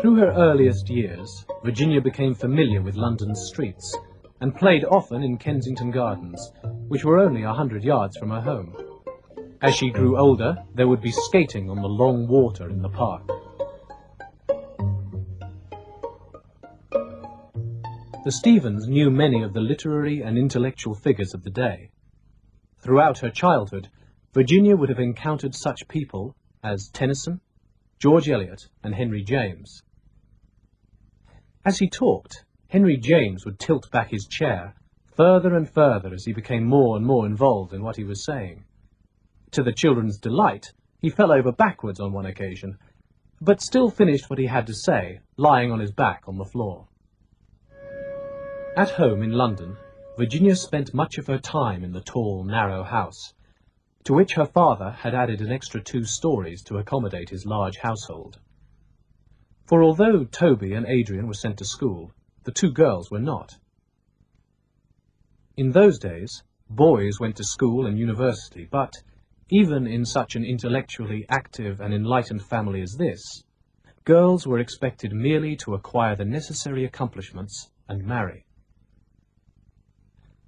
Through her earliest years, Virginia became familiar with London's streets and played often in Kensington Gardens, which were only 100 yards from her home. As she grew older, there would be skating on the long water in the park. The Stephens knew many of the literary and intellectual figures of the day. Throughout her childhood, Virginia would have encountered such people as Tennyson, George Eliot, and Henry James. As he talked, Henry James would tilt back his chair further and further as he became more and more involved in what he was saying. To the children's delight, he fell over backwards on one occasion, but still finished what he had to say, lying on his back on the floor. At home in London, Virginia spent much of her time in the tall, narrow house, to which her father had added an extra 2 stories to accommodate his large household. For although Toby and Adrian were sent to school, the 2 girls were not. In those days, boys went to school and university, but even in such an intellectually active and enlightened family as this, girls were expected merely to acquire the necessary accomplishments and marry.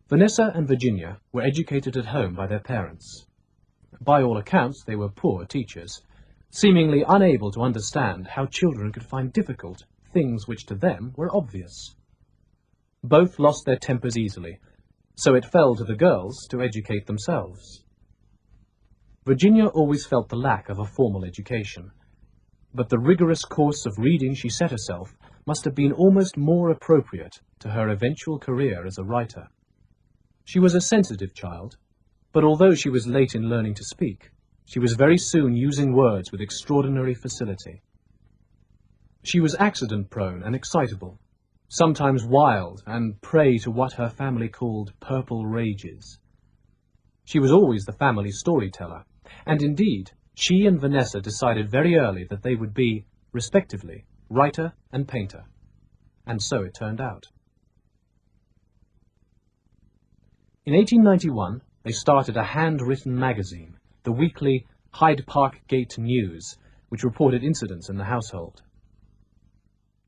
Vanessa and Virginia were educated at home by their parents. By all accounts, they were poor teachers, seemingly unable to understand how children could find difficult things which to them were obvious. Both lost their tempers easily, so it fell to the girls to educate themselves. Virginia always felt the lack of a formal education, but the rigorous course of reading she set herself must have been almost more appropriate to her eventual career as a writer. She was a sensitive child, but although she was late in learning to speak, she was very soon using words with extraordinary facility. She was accident-prone and excitable, sometimes wild and prey to what her family called purple rages. She was always the family storyteller, and indeed, she and Vanessa decided very early that they would be, respectively, writer and painter. And so it turned out. In 1891, they started a handwritten magazine, the weekly Hyde Park Gate News, which reported incidents in the household.